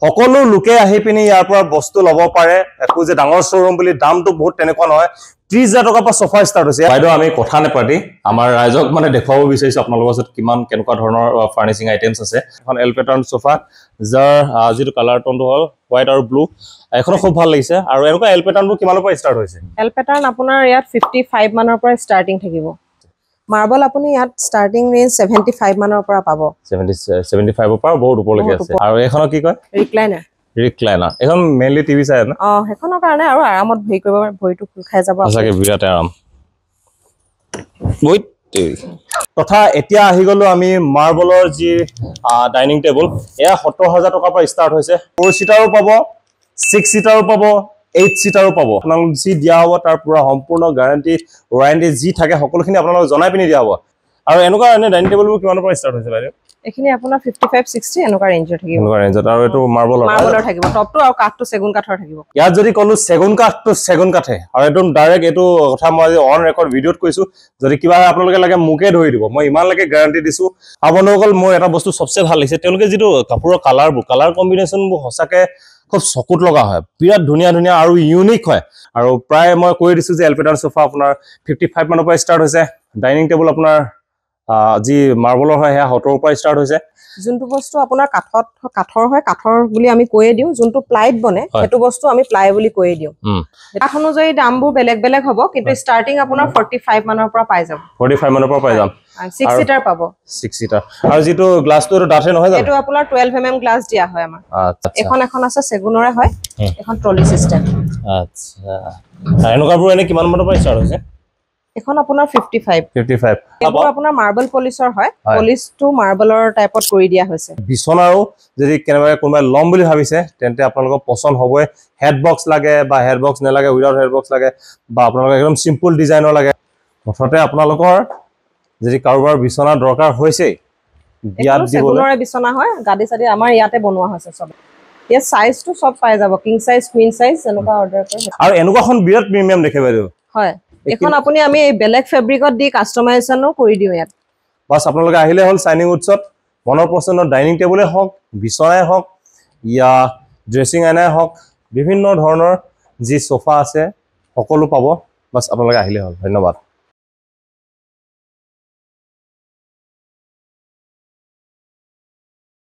সকলো লোকে আহি পিনি ইয়াৰ পৰা বস্তু ল'ব পাৰে একো যে ডাঙৰ শ্বৰুম বুলি দামটো বহুত তেনেকুৱা নহয় 30,000 টকাৰ পৰা সোফা ষ্টাৰ্ট হৈছে বাইদেউ আমি কথা নেপাতি আমাৰ ৰাইজক মানে দেখুৱাব বিচাৰিছো আপোনালোকৰ ওচৰত কিমান কেনেকুৱা ধৰণৰ ফাৰ্নিচিং আইটেমছ আছে এখন এল পেটাৰ্ণ সোফা যাৰ যিটো কালাৰ টোনটো হ'ল হোৱাইট আৰু ব্লু এখন খুব ভাল লাগিছে আৰু এনেকুৱা এল পেটাৰ্ণবোৰ কিমানৰ পৰা ষ্টাৰ্ট হৈছে এল পেটাৰ্ণ আপোনাৰ ইয়াত 55 মানৰ পৰা ষ্টাৰ্টিং থাকিব মাৰ্বল আপুনি ইয়াত ষ্টাৰ্টিং ৰেঞ্জ 75 মানৰ পৰা পাব 75 পৰা বহুত ওপৰলৈকে আছে আৰু এখন কি কয় ৰিক্লাইনাৰ এখন মেইনলি টিভি চাই না হেখনৰ কাৰণে আৰু আৰামত ভৰি কৰিব ভৰিটো খুল খাই যাব আছাকে বিৰাট আৰাম বহুত তথা এতিয়া আহি গলো আমি মাৰ্বলৰ যি ডাইনিং টেবুল এয়া 70,000 টকাৰ পৰা ষ্টাৰ্ট হৈছে 4 সিটাৰো পাব 6 সিটাৰো পাব 8 সিটাৰো পাব আপোনালোক যি দিয়া হ'ব তাৰ পুৰা সম্পূৰ্ণ গ্যাৰান্টি ওয়াৰেন্টি যি থাকে সকলোখিনি আপোনালোক জনাই পিনি দিয়া হ'ব আৰু এনেকুৱা ডাইনিং টেবুলবোৰ কিমানৰ পৰা ষ্টাৰ্ট হৈছে বাইদেউ এখিনি আপোনাৰ 55 60 এনেকুৱা ৰেঞ্জৰ থাকিব এনেকুৱা ৰেঞ্জত আৰু এটো মাৰ্বলৰ থাকিব টপটো আৰু কাঠটো সেগুন কাঠৰ থাকিব ইয়াত যদি কলো সেগুন কাঠটো সেগুন কাঠে আৰু এটো ডাইৰেক্ট এটো কথা মই অন ৰেকৰ্ড ভিডিওত কৈছো যদি কিবা আপোনালোকে লাগে মুকে ধৰি দিব মই ইমান লাগে গ্যাৰান্টি দিছো আপোনালোকৰ মই এটা বস্তু সবচে ভাল লাগিছে তেওঁলোকে যিটো কাপোৰৰ কালাৰ কম্বিনেশনবোৰ হসাকে খুব চকুত লগা হয় বিৰাট ধুনিয়া ধুনিয়া আৰু ইউনিক হয় আৰু প্ৰায় মই কৈ দিছো যে এল পেটাৰ্ণ সোফা আপোনাৰ 55 মানৰ পৰা ষ্টাৰ্ট হৈছে ডাইনিং টেবুল আপোনাৰ যি মাৰ্বলৰ হয় হা 70 পৰা ষ্টাৰ্ট হৈছে যোনটো বস্তু আপোনাৰ কাঠৰ হয় কাঠৰ বুলি আমি কৈয়ে দিও যোনটো প্লাইট বনে হেতু বস্তু আমি প্লাই বুলি কৈয়ে দিও কাঠ অনুযায়ী দামবোৰ বেলেগ বেলেগ হ'ব কিন্তু ষ্টাৰ্টিং আপোনাৰ 45 মানৰ পৰা পাই যাব 45 মানৰ পৰা পাই যাম 6 সিটাৰ পাব 6 সিটাৰ আৰু যেটো গ্লাছটো ডাঠে নহয় জানো এটো আপোনাৰ 12 mm গ্লাছ দিয়া হয় আমাৰ এখন আছে সেগুনৰে হয় এখন ট্ৰলি সিস্টেম আচ্ছা এনেকুৱাবোৰ এনে কিমান মানৰ পৰা ষ্টাৰ্ট হৈছে এখন আপোনাৰ 55 এবোৰ আপোনাৰ মাৰ্বল পলিশৰ হয় পলিশটো মাৰ্বলৰ টাইপত কৰি দিয়া হৈছে বিছনাৰো যদি কেনেবাকৈ কোনোবাই লম বুলি ভাবিছে তেন্তে আপোনালোকৰ পছন্দ হ'বই হেড বক্স লাগে বা হেড বক্স নালাগে উইদাউট হেড বক্স লাগে বা আপোনালোকৰ একদম সিম্পল ডিজাইনৰ লাগে মুঠতে আপোনালোকৰ যদি কাৰোবাৰ বিছনা দৰকাৰ হৈছে বিয়াত দিবলৈ সেগুনৰে বিছনা হয় গাদি সাদি আমাৰ ইয়াতে বনোৱা হৈছে সব ইয়াৰ সাইজটো সব পাই যাব কিং সাইজ কুইন সাইজ এনেকুৱা অৰ্ডাৰ কৰে আৰু এনেকুৱাখন বিৰাট প্ৰিমিয়াম দেখে বাইদেউ হয় এখন আপুনি আমি বেলেগ ফেব্ৰিকত দি কাস্টমাইজেশনো কৰি দিও ইয়াত বাস আপোনালোকে আহিলে হল সাইনিং উৎসত মনৰ পছন্দৰ ডাইনিং টেবুলে হওক বিছনাই হওক ইয়া ড্ৰেছিং আইনাই হওক বিভিন্ন ধৰণৰ যি সোফা আছে সকলো পাব বাস আপোনালোকে আহিলে হল ধন্যবাদ